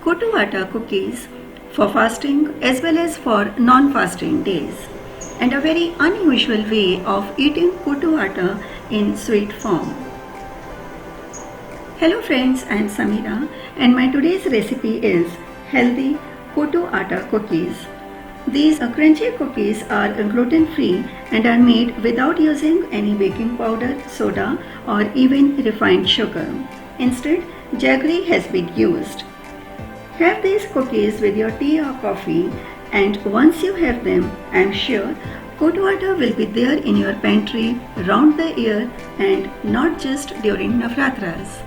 Kotu Atta cookies for fasting as well as for non-fasting days, and a very unusual way of eating Kotu Atta in sweet form. Hello friends, I am Samira and my today's recipe is healthy Kotu Atta cookies. These crunchy cookies are gluten-free and are made without using any baking powder, soda or even refined sugar. Instead, jaggery has been used. Have these cookies with your tea or coffee, and once you have them, I am sure Kotu Atta will be there in your pantry round the year and not just during Navratras.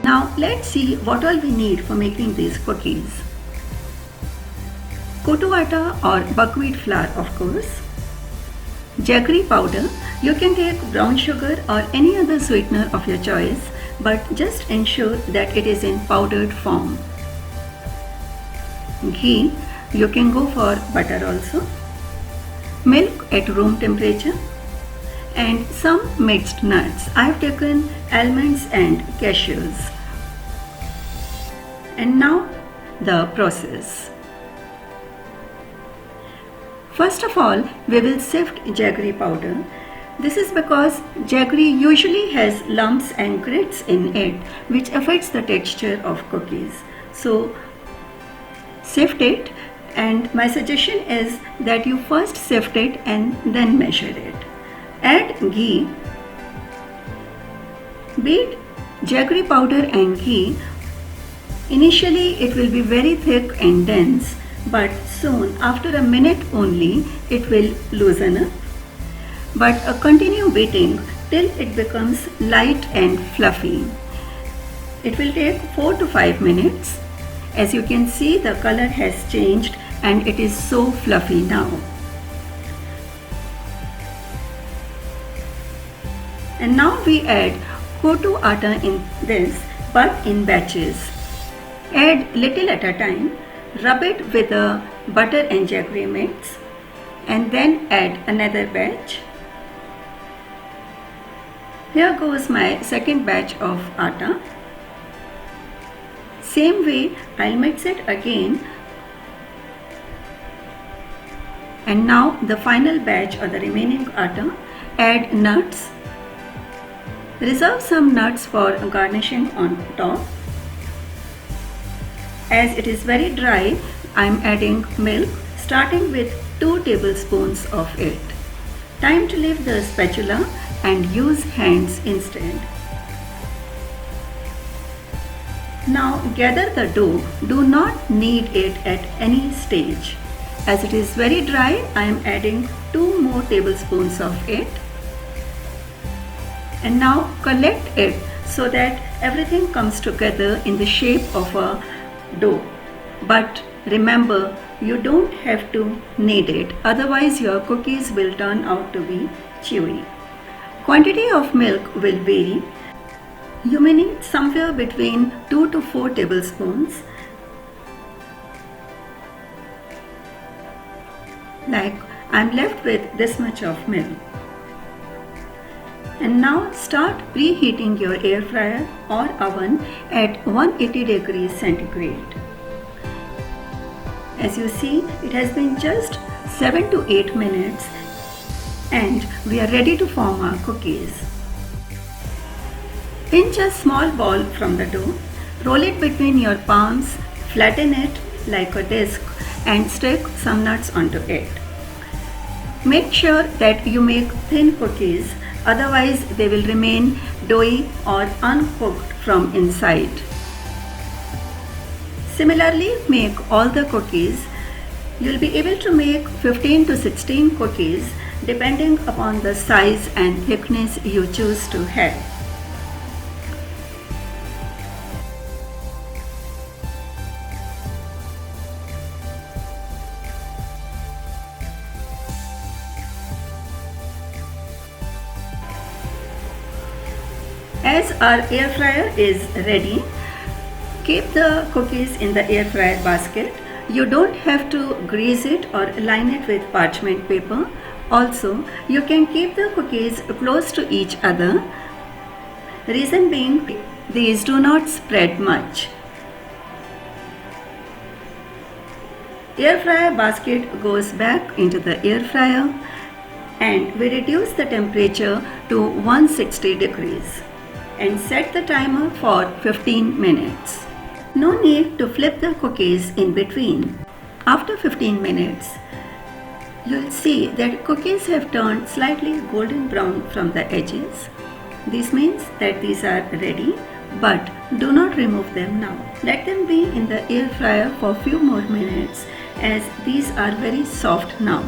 Now let's see what all we need for making these cookies. Kotu Atta or buckwheat flour, of course. Jaggery powder. You can take brown sugar or any other sweetener of your choice, but just ensure that it is in powdered form. Ghee. You can go for butter also. Milk at room temperature. And some mixed nuts. I have taken almonds and cashews. And now the process. First of all, we will sift jaggery powder. This is because jaggery usually has lumps and grits in it, which affects the texture of cookies. So sift it, and my suggestion is that you first sift it and then measure it. Add ghee. Beat jaggery powder and ghee. Initially it will be very thick and dense, but soon, after a minute only, it will loosen up. But continue beating till it becomes light and fluffy. It will take 4 to 5 minutes. As you can see, the color has changed and it is so fluffy now. And now we add Kotu Atta in this, but in batches. Add little at a time. Rub it with a butter and jaggery mix, and then add another batch. Here goes my second batch of atta. Same way, I'll mix it again. And now the final batch or the remaining atta. Add nuts. Reserve some nuts for garnishing on top. As it is very dry, I am adding milk, starting with 2 tablespoons of it. Time to leave the spatula and use hands instead. Now gather the dough. Do not knead it at any stage. As it is very dry, I am adding 2 more tablespoons of it. And now collect it so that everything comes together in the shape of a dough. But remember, you don't have to knead it, otherwise your cookies will turn out to be chewy. Quantity of milk will vary. You may need somewhere between 2 to 4 tablespoons. Like I'm left with this much of milk. And now start preheating your air fryer or oven at 180 degrees centigrade. As you see, it has been just 7 to 8 minutes and we are ready to form our cookies. Pinch a small ball from the dough, roll it between your palms, flatten it like a disc and stick some nuts onto it. Make sure that you make thin cookies, otherwise they will remain doughy or uncooked from inside. Similarly, make all the cookies. You will be able to make 15 to 16 cookies depending upon the size and thickness you choose to have. As our air fryer is ready, keep the cookies in the air fryer basket. You don't have to grease it or line it with parchment paper. Also, you can keep the cookies close to each other Reason being, these do not spread much. Air fryer basket goes back into the air fryer and we reduce the temperature to 160 degrees and set the timer for 15 minutes. No need to flip the cookies in between. After 15 minutes, you'll see that cookies have turned slightly golden brown from the edges. This means that these are ready, but do not remove them now. Let them be in the air fryer for a few more minutes as these are very soft now.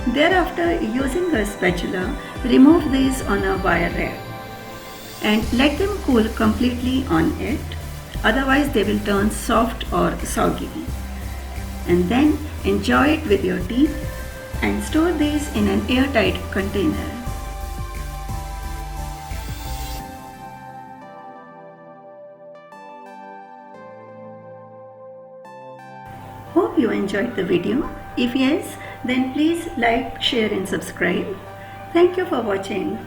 Thereafter, using a spatula, remove these on a wire rack and let them cool completely on it, otherwise they will turn soft or soggy. And then enjoy it with your tea and store these in an airtight container. Hope you enjoyed the video. If yes, then please like, share and subscribe. Thank you for watching.